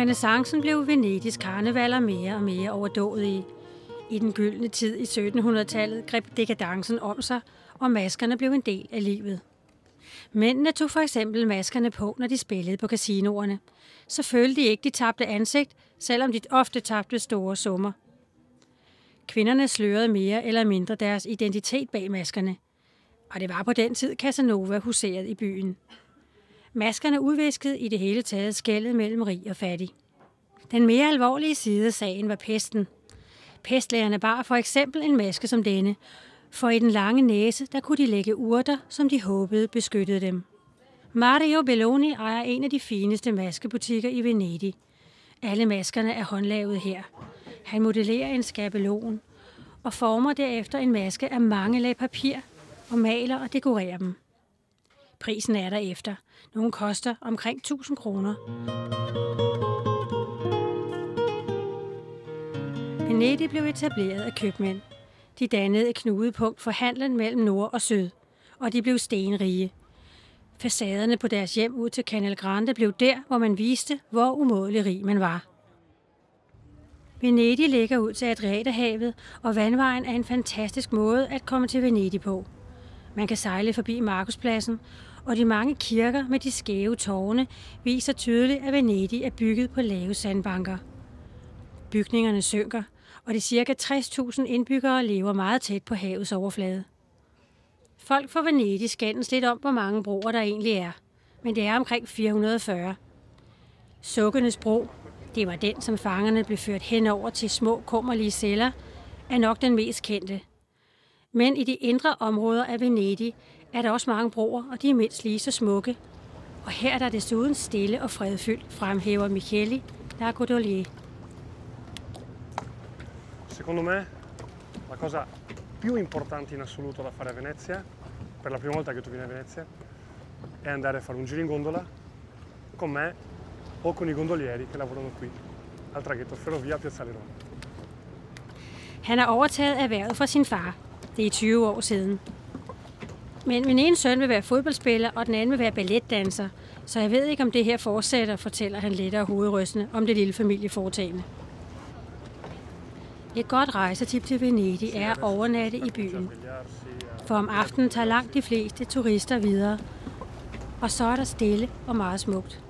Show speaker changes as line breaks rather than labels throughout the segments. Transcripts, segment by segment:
renæssancen blev Venedigs karnevaler mere og mere overdådige. I den gyldne tid i 1700-tallet greb dekadencen om sig, og maskerne blev en del af livet. Mændene tog for eksempel maskerne på, når de spillede på casinoerne. Så følte de ikke, de tabte ansigt, selvom de ofte tabte store summer. Kvinderne slørede mere eller mindre deres identitet bag maskerne. Og det var på den tid, Casanova huserede i byen. Maskerne udviskede i det hele taget skellet mellem rig og fattig. Den mere alvorlige side af sagen var pesten. Pestlægerne bar for eksempel en maske som denne, for i den lange næse, der kunne de lægge urter, som de håbede beskyttede dem. Mario Belloni ejer en af de fineste maskebutikker i Venedig. Alle maskerne er håndlavet her. Han modellerer en skabelon og former derefter en maske af mange lag papir og maler og dekorerer dem. Prisen er derefter. Nogle koster omkring 1000 kroner. Venedig blev etableret af købmænd. De dannede et knudepunkt for handlen mellem nord og syd, og de blev stenrige. Facaderne på deres hjem ud til Canal Grande blev der, hvor man viste, hvor umådelig rig man var. Venedig ligger ud til Adriaterhavet, og vandvejen er en fantastisk måde at komme til Venedig på. Man kan sejle forbi Markuspladsen, og de mange kirker med de skæve tårne viser tydeligt, at Venedig er bygget på lave sandbanker. Bygningerne synker, og de ca. 60.000 indbyggere lever meget tæt på havets overflade. Folk fra Venedig skændes lidt om, hvor mange broer der egentlig er, men det er omkring 440. Sukkenes bro, det var den, som fangerne blev ført henover til små kummerlige celler, er nok den mest kendte. Men i de indre områder af Venedig er der også mange broer, og de er mindst lige så smukke. Og her er der desuden stille og fredfyldt, fremhæver Micheli da Godolier.
Secondo me, la cosa più importante in assoluto da fare a Venezia, per la prima volta che tu vieni a Venezia, è andare a fare un giro in gondola con me o con i gondolieri che lavorano qui al traghetto Ferrovia Piazzale Roma.
Han har overtaget erhvervet fra sin far. Det er 20 år siden. Men min ene søn vil være fodboldspiller, og den anden vil være balletdanser. Så jeg ved ikke, om det her fortsætter, fortæller han lettere hovedrystende om det lille familieforetagende. Et godt rejsetip til Venedig er at overnatte i byen. For om aftenen tager langt de fleste turister videre. Og så er der stille og meget smukt.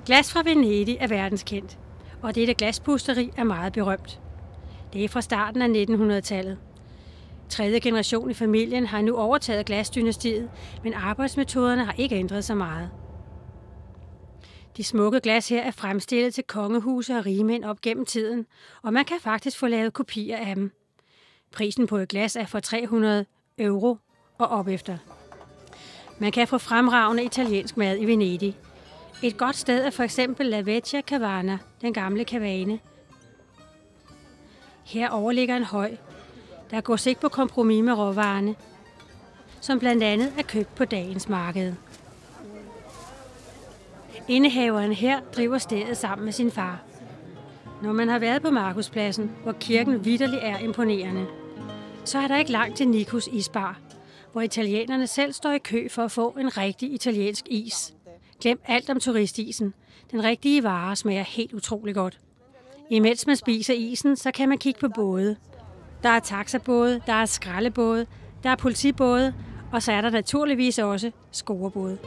Glas fra Venedig er verdenskendt, og dette glaspusteri er meget berømt. Det er fra starten af 1900-tallet. Tredje generation i familien har nu overtaget glasdynastiet, men arbejdsmetoderne har ikke ændret sig meget. De smukke glas her er fremstillet til kongehuse og rigmænd op gennem tiden, og man kan faktisk få lavet kopier af dem. Prisen på et glas er for 300 euro og opefter. Man kan få fremragende italiensk mad i Venedig. Et godt sted er for eksempel La Vecchia Caverna, den gamle kavane. Her overligger en høj, der går ikke på kompromis med råvarerne, som blandt andet er købt på dagens marked. Indehaveren her driver stedet sammen med sin far. Når man har været på Markuspladsen, hvor kirken vitterlig er imponerende, så er der ikke langt til Nikos Isbar, hvor italienerne selv står i kø for at få en rigtig italiensk is. Glem alt om turistisen. Den rigtige vare smager helt utrolig godt. Imens man spiser isen, så kan man kigge på både. Der er taxabåde, der er skraldebåde, der er politibåde, og så er der naturligvis også scorebåde.